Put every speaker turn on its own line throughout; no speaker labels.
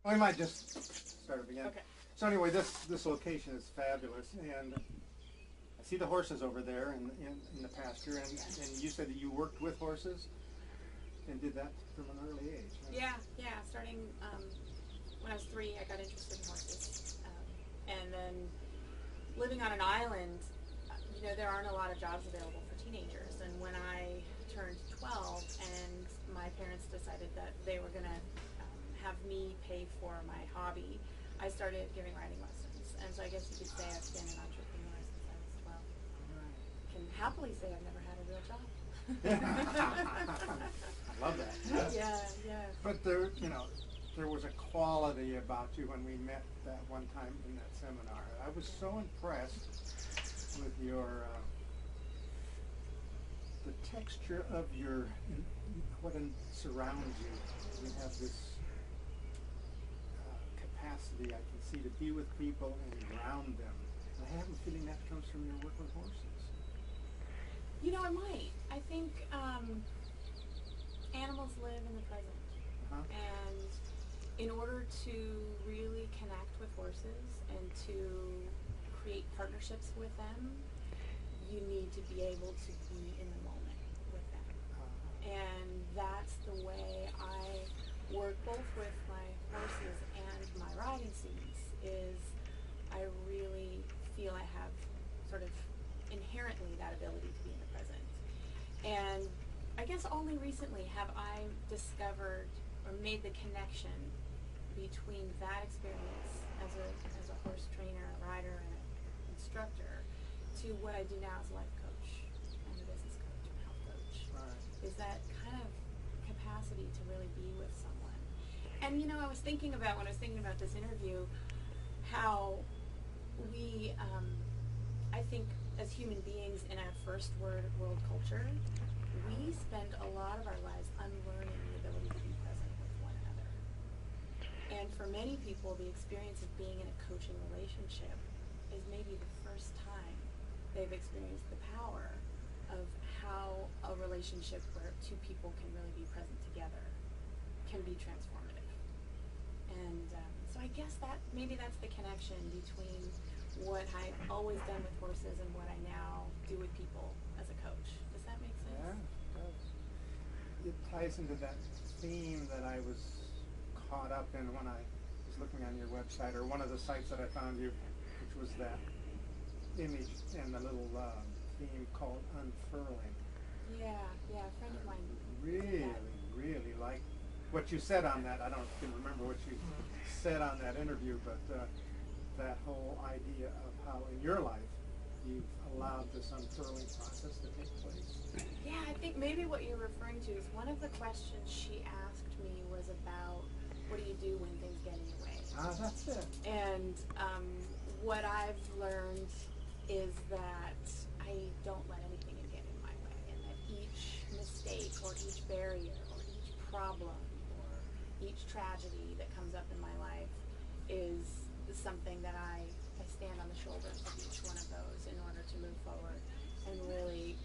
We might just start it again.
Okay.
So anyway, this location is fabulous, and I see the horses over there in the pasture, and you said that you worked with horses and did that from an early age. Huh?
Yeah. Starting when I was 3, I got interested in horses, and then living on an island, there aren't a lot of jobs available for teenagers. And when I turned 12, and my parents decided that they were gonna have me pay for my hobby, I started giving riding lessons. And so I guess you could say I've been an entrepreneur since I was 12. Right. Can happily say I've never had a real job.
I love that.
Yeah.
But there was a quality about you when we met that one time in that seminar. I was so impressed with your the texture of what surrounds you. You have this capacity, I can see, to be with people and ground them. And I have a feeling that comes from your work with horses.
I might. I think animals live in the present. And in order to really connect with horses and to create partnerships with them, you need to be able to be in the moment with them. And that's the way I work both with my horses and my riding students, is I really feel I have sort of inherently that ability to be in the present. And I guess only recently have I discovered or made the connection between that experience as a horse trainer, a rider, and an instructor to what I do now as a life coach and a business coach and health coach. Right. Is that kind of capacity to really be with someone. And I was thinking about, when I was thinking about this interview, how we, I think as human beings in our first world culture, we spend a lot of our lives unlearning the ability to be present with one another. And for many people, the experience of being in a coaching relationship is maybe the first time they've experienced the power of how a relationship where two people can really be present together can be transformative. And so I guess maybe that's the connection between what I've always done with horses and what I now do with people as a coach. Does that make sense?
Yeah, it does. It ties into that theme that I was caught up in when I was looking on your website, or one of the sites that I found you, which was that image and the little theme called unfurling.
Yeah, a friend of mine.
Really like what you said on that. I can remember what you said on that interview, but that whole idea of how in your life you've allowed this unfurling process to take place.
Yeah, I think maybe what you're referring to is one of the questions she asked me was about, what do you do when things get in your way?
That's it.
And what I've learned is that I don't let anything get in my way, and that each mistake or each barrier or each problem or each tragedy that comes up in my life is something that I stand on the shoulders of each one of those in order to move forward, and really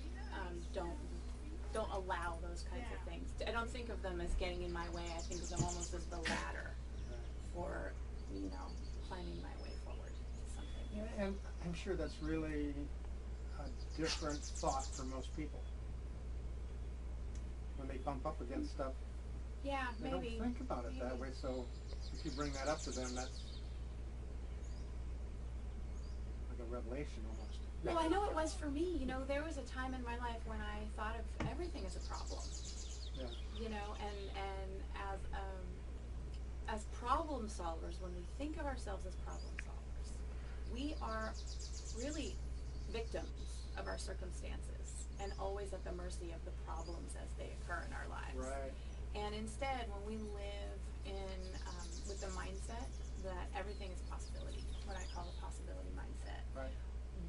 don't allow those kinds of things. I don't think of them as getting in my way. I think of them almost as the ladder for climbing my way forward to something.
Yeah, and I'm sure that's really a different thought for most people when they bump up against stuff.
Yeah,
they
maybe.
Don't think about it that way. So if you bring that up to them, that's like a revelation almost.
Well, I know it was for me. There was a time in my life when I thought of everything as a problem.
Yeah.
And as problem solvers, when we think of ourselves as problem solvers, we are really victims of our circumstances and always at the mercy of the problems as they occur in our lives.
Right.
And instead, when we live with the mindset that everything is possibility, what I call the possibility mindset,
right,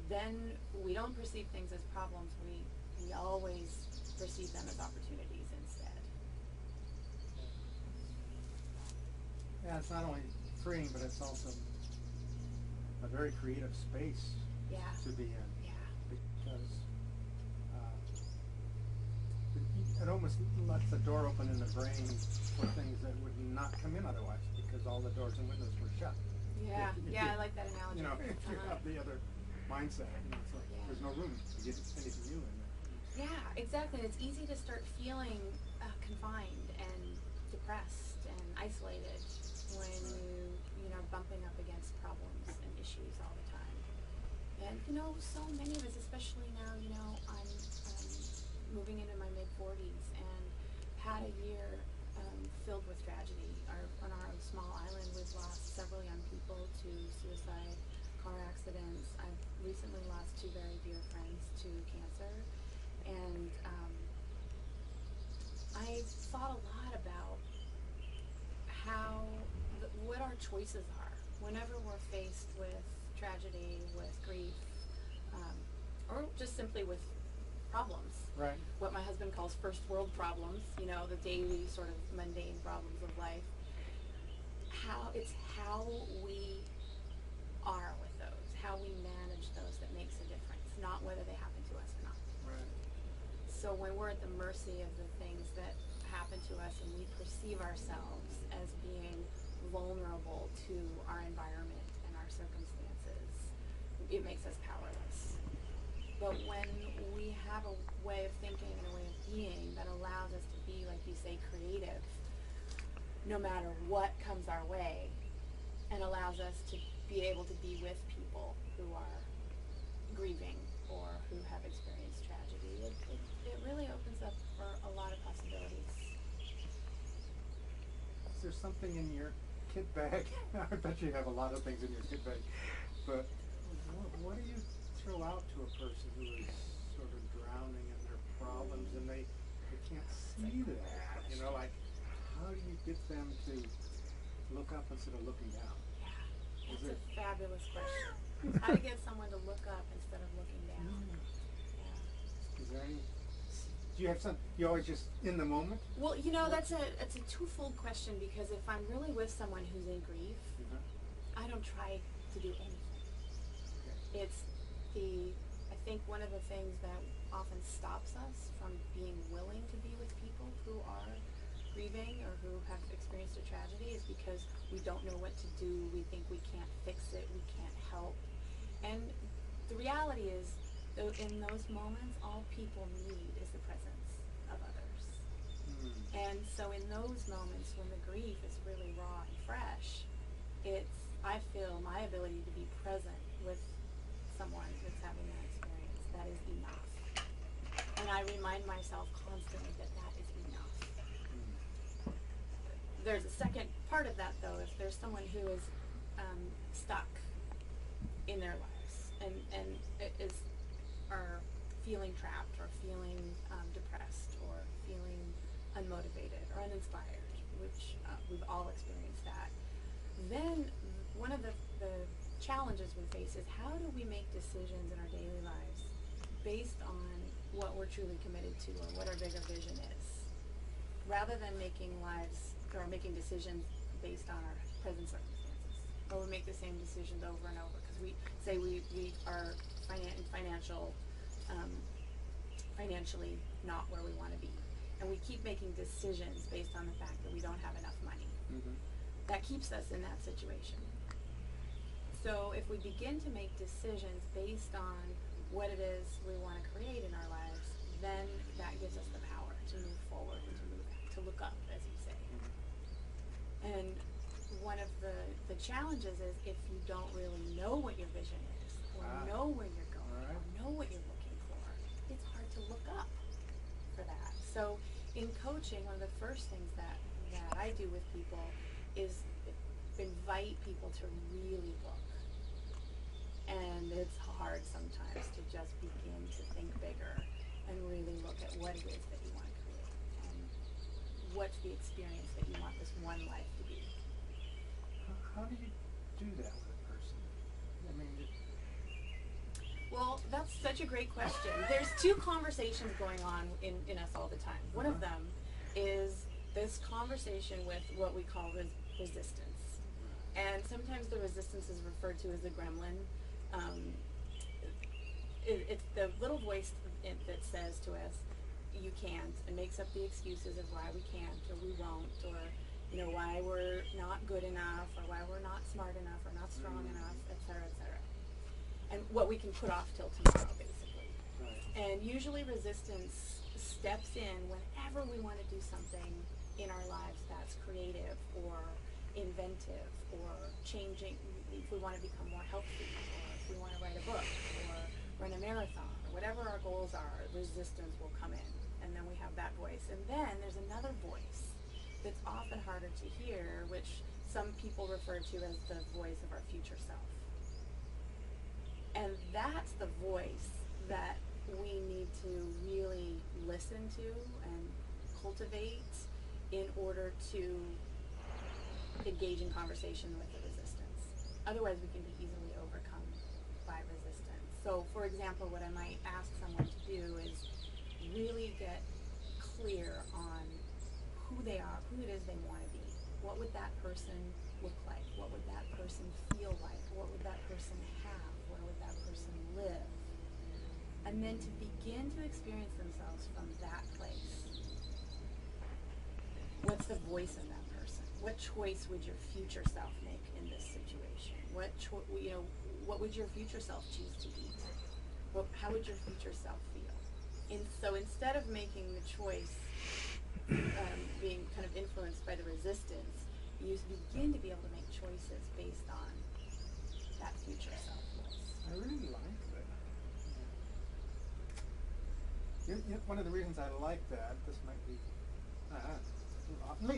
then we don't perceive things as problems. We always perceive them as opportunities instead.
Yeah, it's not only freeing, but it's also a very creative space to be in.
Yeah.
Because it almost almost lets the door open in the brain for things that would not come in otherwise, because all the doors and windows were shut.
Yeah,
If
yeah,
you-
I like that analogy.
You know, if you have the other mindset, it's like,
Yeah.
there's no room to get anything new in there.
Yeah, exactly. And it's easy to start feeling confined and depressed and isolated when you know, bumping up against problems and issues all the time. And you know, so many of us, especially now, you know, I'm moving into my mid-40s and had a year filled with tragedy. On our small island, we've lost several young people to suicide, car accidents. I've recently lost 2 very dear friends to cancer. And I thought a lot about what our choices are whenever we're faced with tragedy, with grief, or just simply with problems.
Right.
What my husband calls first world problems, you know, the daily sort of mundane problems of life. It's how we are with those, how we manage those that makes a difference, not whether they happen to us or not.
Right.
So when we're at the mercy of the things that happen to us and we perceive ourselves as being vulnerable to our environment and our circumstances, it makes us powerless. But when we have a way of thinking and a way of being that allows us to be, like you say, creative, no matter what comes our way, and allows us to be able to be with people who are grieving or who have experienced tragedy, it really opens up for a lot of possibilities.
Is there something in your kit bag? I bet you have a lot of things in your kit bag, but what do you throw out to a person who is sort of drowning in their problems and they can't see that? You know, like, how do you get them to look up instead of looking down?
Yeah, that's a fabulous question. How to get someone to look up instead of looking down. Yeah.
Is there any? Do you have some? You always just in the moment?
Well, you know, that's a twofold question, because if I'm really with someone who's in grief, I don't try to do anything.
Okay.
I think one of the things that often stops us from being willing to be with people who are grieving or who have experienced a tragedy is because we don't know what to do. We think we can't fix it, we can't help. And the reality is, in those moments, all people need is the presence of others. And so in those moments when the grief is really raw and fresh, I feel my ability to be present with someone that's having that experience, that is enough. And I remind myself constantly that that is enough. There's a second part of that, though. If there's someone who is stuck in their lives and are feeling trapped or feeling depressed or feeling unmotivated or uninspired, which we've all experienced that, then one of the challenges we face is, how do we make decisions in our daily lives based on what we're truly committed to or what our bigger vision is, rather than making decisions based on our present circumstances, or we make the same decisions over and over because we say we are financially not where we want to be, and we keep making decisions based on the fact that we don't have enough money. That keeps us in that situation. So if we begin to make decisions based on what it is we want to create in our lives, then that gives us the power to move forward and to look up, as you say. And one of the challenges is, if you don't really know what your vision is, or know where you're going, or know what you're looking for, it's hard to look up for that. So in coaching, one of the first things that I do with people is invite people to really look. And it's hard sometimes to just begin to think bigger and really look at what it is that you want to create and what's the experience that you want this one life to be.
How do you do that with a person? I mean,
well, that's such a great question. There's 2 conversations going on in us all the time. One of them is this conversation with what we call resistance. And sometimes the resistance is referred to as a gremlin. It's the little voice that says to us, you can't and makes up the excuses of why we can't or we won't, or why we're not good enough, or why we're not smart enough or not strong enough, etc., etc. And what we can put off till tomorrow, basically.
Right.
And usually resistance steps in whenever we want to do something in our lives that's creative or inventive or changing, if we want to become more healthy, or if we want to write a book or run a marathon, or whatever our goals are, resistance will come in. And then we have that voice. And then there's another voice that's often harder to hear, which some people refer to as the voice of our future self. And that's the voice that we need to really listen to and cultivate in order to engage in conversation with the resistance. Otherwise, we can be easily overcome by resistance. So, for example, what I might ask someone to do is really get clear on who they are, who it is they want to be. What would that person look like? What would that person feel like? What would that person have? Where would that person live? And then to begin to experience themselves from that place. What's the voice of that person? What choice would your future self make in this situation? What would your future self choose to eat? How would your future self feel? And so instead of making the choice, being kind of influenced by the resistance, you begin to be able to make choices based on that future self voice.
I really like that. One of the reasons I like that, this might be,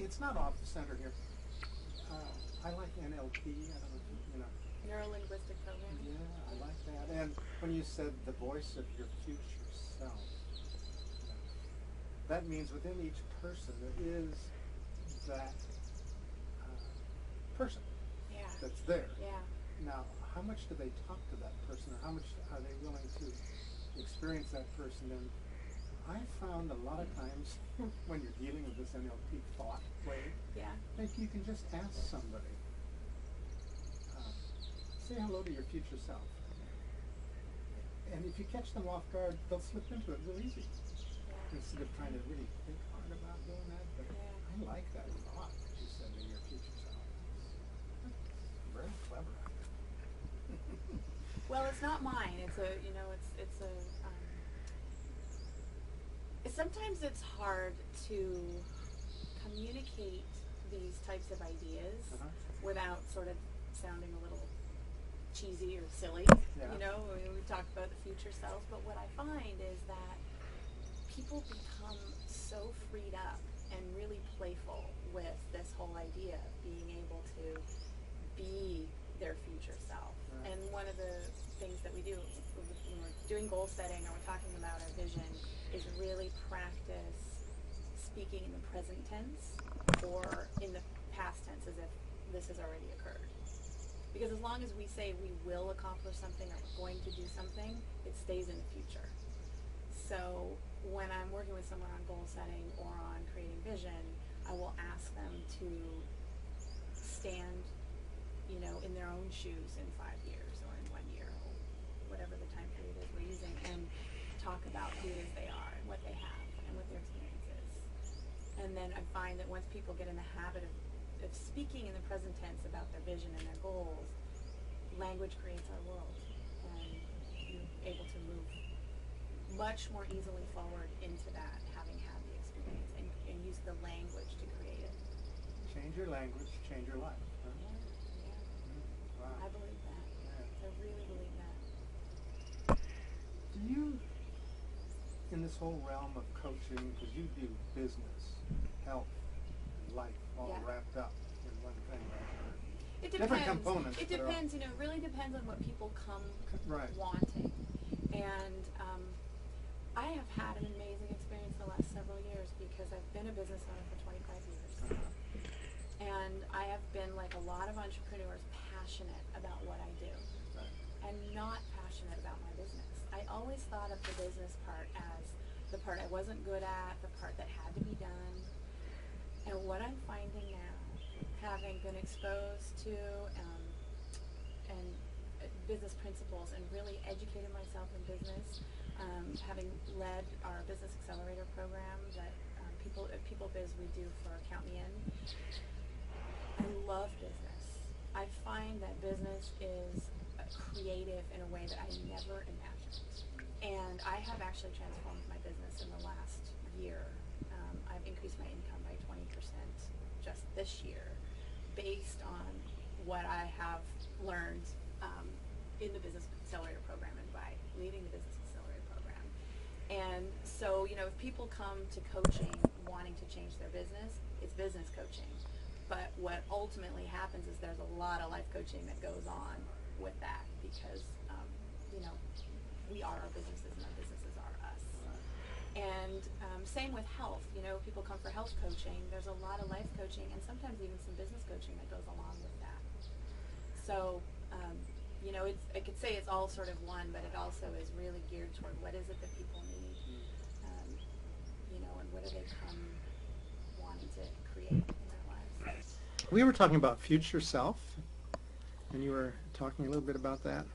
it's not off the center here. I like NLP. I don't know if you know.
Neuro-linguistic programming.
Yeah, I like that. And when you said the voice of your future self, that means within each person there is that person that's there.
Yeah.
Now, how much do they talk to that person, or how much are they willing to experience that person? And I found a lot of times when you're dealing with this NLP thought wave, that you can just ask somebody, say hello to your future self. And if you catch them off guard, they'll slip into it real easy. Instead of trying to really think hard about doing that. But I like that thought that you said to your future self. That's very clever.
Well, it's not mine. Sometimes it's hard to communicate these types of ideas without sort of sounding a little cheesy or silly. We talk about the future self, but what I find is that people become so freed up and really playful with this whole idea of being able to be their future self. And one of the things that we do when we're doing goal setting or we're talking about our vision is really practice speaking in the present tense or in the past tense as if this has already occurred. Because as long as we say we will accomplish something or we're going to do something, it stays in the future. So when I'm working with someone on goal setting or on creating vision, I will ask them to stand, in their own shoes in 5 years or in 1 year, or whatever the time period is we're using, and talk about who it is they are and what they have and what their experience is. And then I find that once people get in the habit of speaking in the present tense about their vision and their goals, language creates our world, and you're able to move much more easily forward into that, having had the experience, and use the language to create it.
Change your language, change your life. Huh? Wow.
I believe that. I really believe that.
Do you, in this whole realm of coaching, because you do business, health, and life all wrapped up in one thing, right?
It depends.
Different components.
It depends. It really depends on what people come wanting. And I have had an amazing experience the last several years because I've been a business owner for 25 years. And I have been, like a lot of entrepreneurs, passionate about what I do and not passionate about my business. I always thought of the business part as the part I wasn't good at, the part that had to be done. And what I'm finding now, having been exposed to and business principles and really educated myself in business, having led our Business Accelerator program People Biz we do for Count Me In. I love business. I find that business is creative in a way that I never imagined. And I have actually transformed my business in the last year. I've increased my income by 20% just this year based on what I have learned in the Business Accelerator program and by leading the Business Accelerator program. And so, if people come to coaching wanting to change their business, it's business coaching. But what ultimately happens is there's a lot of life coaching that goes on with that because, we are our businesses and our businesses are us. And same with health. People come for health coaching. There's a lot of life coaching and sometimes even some business coaching that goes along with that. So, I could say it's all sort of one, but it also is really geared toward what is it that people need, and what do they come wanting to create in their lives.
We were talking about future self, and you were talking a little bit about that.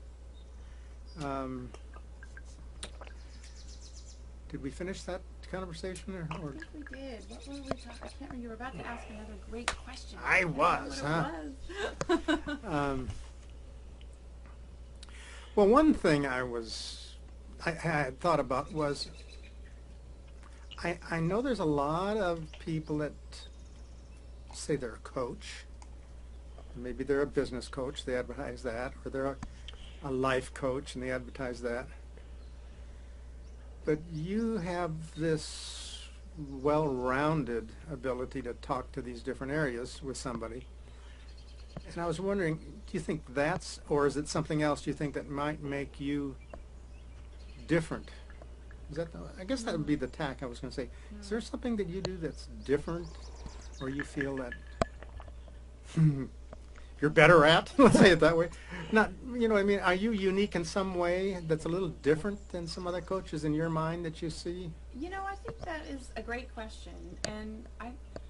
Did we finish that conversation? Or?
I think we did. What were we talking? I can't remember. You were about to ask another great question.
I was, huh? Well, one thing I had thought about was I know there's a lot of people that say they're a coach. Maybe they're a business coach, they advertise that, or they're a life coach and they advertise that. But you have this well-rounded ability to talk to these different areas with somebody. And I was wondering, do you think that's, or is it something else do you think that might make you different? I guess that would be the tack I was going to say. Is there something that you do that's different, or you feel that you're better at? Let's say it that way. Not, are you unique in some way that's a little different than some other coaches in your mind that you see?
I think that is a great question. And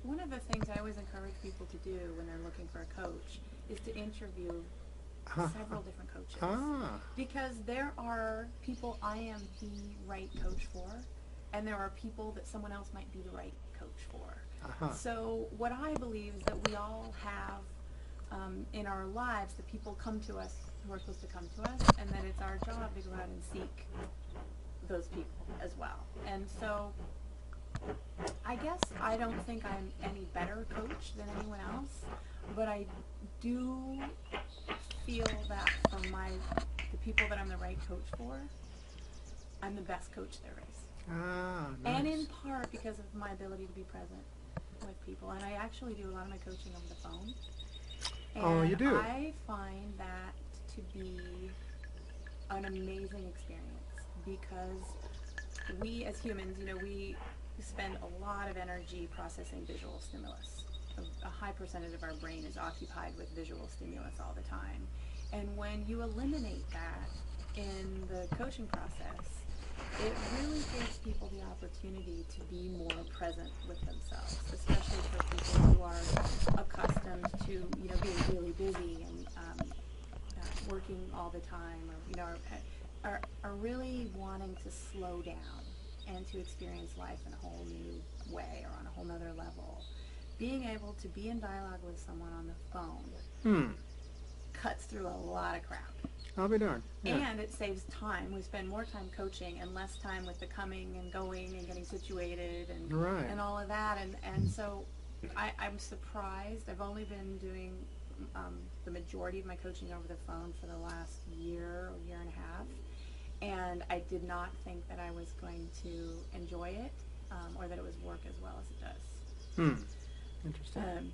one of the things I always encourage people to do when they're looking for a coach is to interview several different coaches. Because there are people I am the right coach for, and there are people that someone else might be the right coach for. So what I believe is that we all have in our lives that people come to us who are supposed to come to us, and that it's our job to go out and seek those people as well. And so I guess I don't think I'm any better coach than anyone else, but I do feel that for the people that I'm the right coach for, I'm the best coach there is.
Nice.
And in part because of my ability to be present with people. And I actually do a lot of my coaching over the phone. And
you do?
I find that to be an amazing experience because we as humans, we spend a lot of energy processing visual stimulus. A high percentage of our brain is occupied with visual stimulus all the time. And when you eliminate that in the coaching process, it really gives people the opportunity to be more present with themselves, especially for people who are accustomed to, being really busy and working all the time, or are really wanting to slow down and to experience life in a whole new way or on a whole nother level. Being able to be in dialogue with someone on the phone cuts through a lot of crap.
I'll be darned. Yeah.
And it saves time. We spend more time coaching and less time with the coming and going and getting situated and all of that. And so I'm surprised. I've only been doing the majority of my coaching over the phone for the last year or year and a half. And I did not think that I was going to enjoy it or that it would work as well as it does.
Interesting.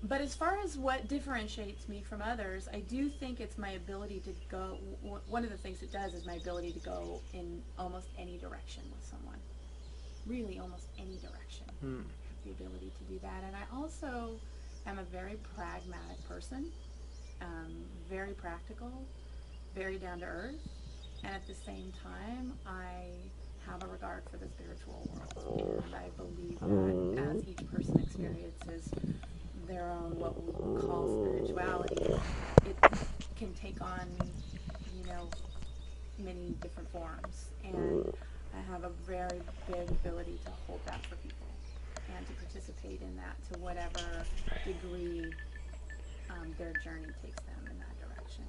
But as far as what differentiates me from others, I do think it's my ability to go, one of the things it does is my ability to go in almost any direction with someone. Really almost any direction. I have the ability to do that. And I also am a very pragmatic person, very practical, very down to earth. And at the same time, I have a regard for the spiritual world. And I believe that as each person experiences their own what we call spirituality, it can take on, many different forms. And I have a very big ability to hold that for people and to participate in that to whatever degree their journey takes them in that direction.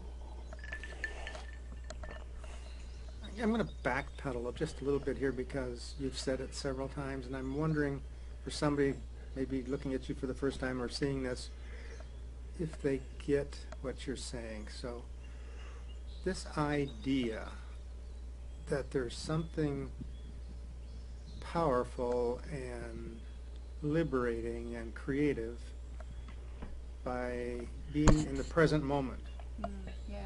I'm going to backpedal just a little bit here because you've said it several times, and I'm wondering for somebody maybe looking at you for the first time or seeing this, if they get what you're saying. So this idea that there's something powerful and liberating and creative by being in the present moment.
Yeah.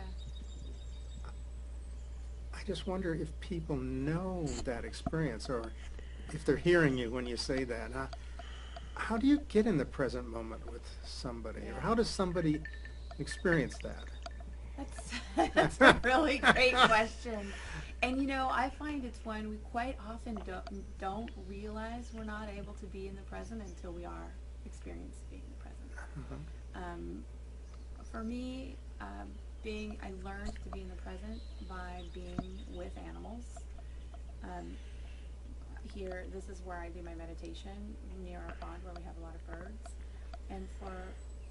I just wonder if people know that experience, or if they're hearing you when you say that. How do you get in the present moment with somebody, or how does somebody experience that?
That's a really great question. And you know, I find it's one we quite often don't realize we're not able to be in the present until we are experiencing being in the present. For me, I learned to be in the present by being with animals. Here, this is where I do my meditation, near our pond where we have a lot of birds. And for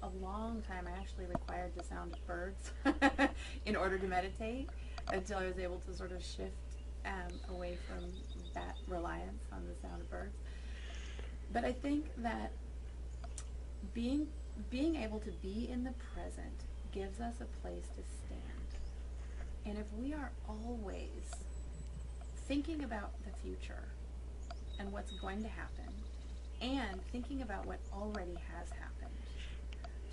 a long time, I actually required the sound of birds in order to meditate, until I was able to sort of shift away from that reliance on the sound of birds. But I think that being able to be in the present gives us a place to stand. And if we are always thinking about the future and what's going to happen, and thinking about what already has happened,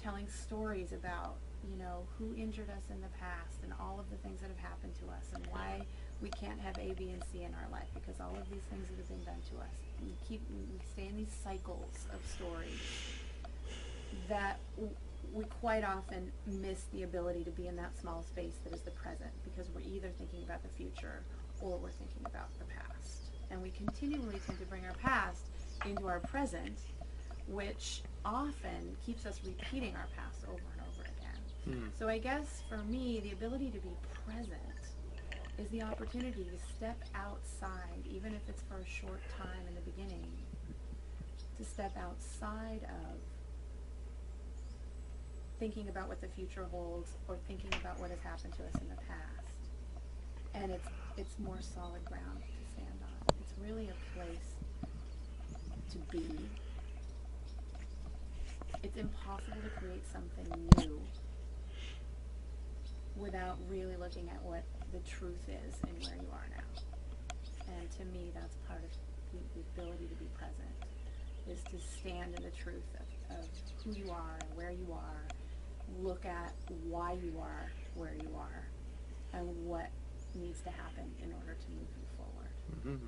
telling stories about, you know, who injured us in the past and all of the things that have happened to us and why we can't have A, B, and C in our life because all of these things that have been done to us. We stay in these cycles of stories that we quite often miss the ability to be in that small space that is the present, because we're either thinking about the future or we're thinking about the past. And we continually tend to bring our past into our present, which often keeps us repeating our past over and over again. So I guess for me, the ability to be present is the opportunity to step outside, even if it's for a short time in the beginning, to step outside of thinking about what the future holds or thinking about what has happened to us in the past. And it's more solid ground to stand on. It's really a place to be. It's impossible to create something new without really looking at what the truth is and where you are now. And to me, that's part of the ability to be present, is to stand in the truth of who you are and where you are, look at why you are where you are, and what needs to happen in order to move you forward.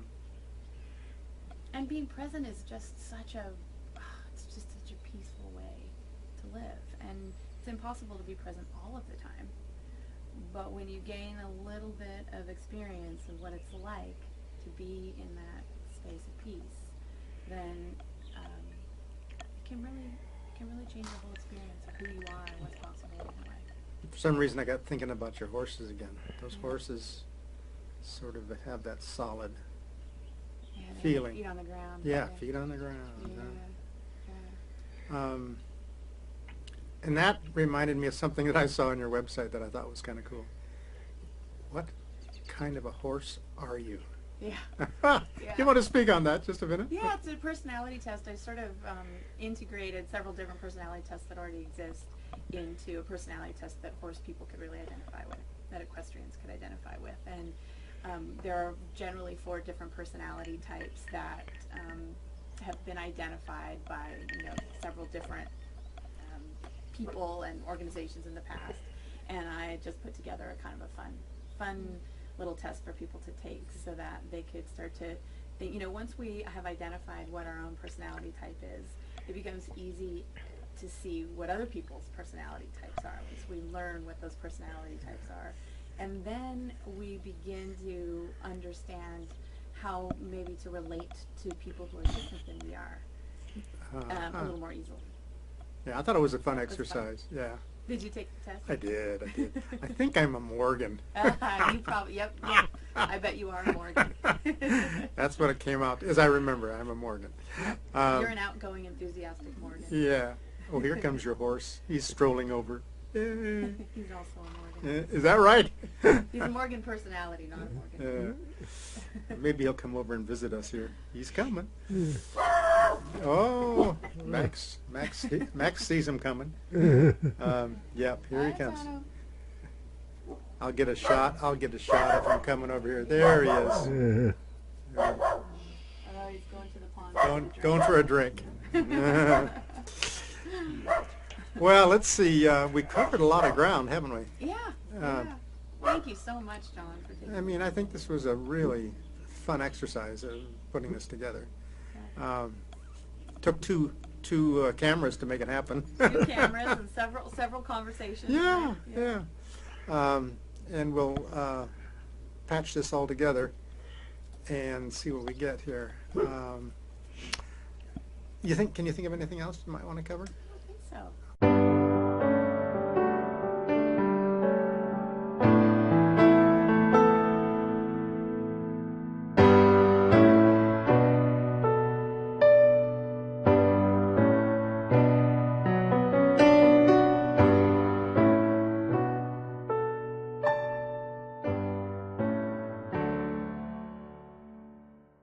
And being present is just such a peaceful way to live. And it's impossible to be present all of the time. But when you gain a little bit of experience of what it's like to be in that space of peace, then it can really change the whole experience of who you are and what's possible in your life.
For some reason, I got thinking about your horses again. Those horses sort of have that solid feeling.
Feet on the ground.
Yeah, feet on the ground.
Yeah.
And that reminded me of something that I saw on your website that I thought was kind of cool. What kind of a horse are you?
Yeah.
You want to speak on that just a minute?
Yeah, it's a personality test. I sort of integrated several different personality tests that already exist into a personality test that horse people could really identify with, that equestrians could identify with. And there are generally 4 different personality types that have been identified by several different people and organizations in the past. And I just put together a kind of a fun little test for people to take so that they could start to think, once we have identified what our own personality type is, it becomes easy to see what other people's personality types are. Once we learn what those personality types are, and then we begin to understand how maybe to relate to people who are different than we are a little more easily.
Yeah, I thought it was a fun exercise. Yeah.
Did you take the test?
I did. I think I'm a Morgan.
You probably, yep. I bet you are a Morgan.
That's what it came out, as I remember, I'm a Morgan.
You're an outgoing, enthusiastic Morgan.
Yeah. Oh, here comes your horse. He's strolling over.
He's also a Morgan.
Is that right?
He's a Morgan personality, not a Morgan.
Maybe he'll come over and visit us here. He's coming. Oh, Max sees him coming. Yep, here he comes. I'll get a shot of him coming over here. There he is.
Oh, he's going to the pond.
Going for a drink. Well, let's see. We covered a lot of ground, haven't we?
Yeah. Thank you so much, John, for taking
I mean, I think this was a really fun exercise of putting this together. Took two cameras to make it happen.
2 cameras and several conversations.
Yeah. And we'll patch this all together and see what we get here. Can you think of anything else you might want to cover?
I don't think so.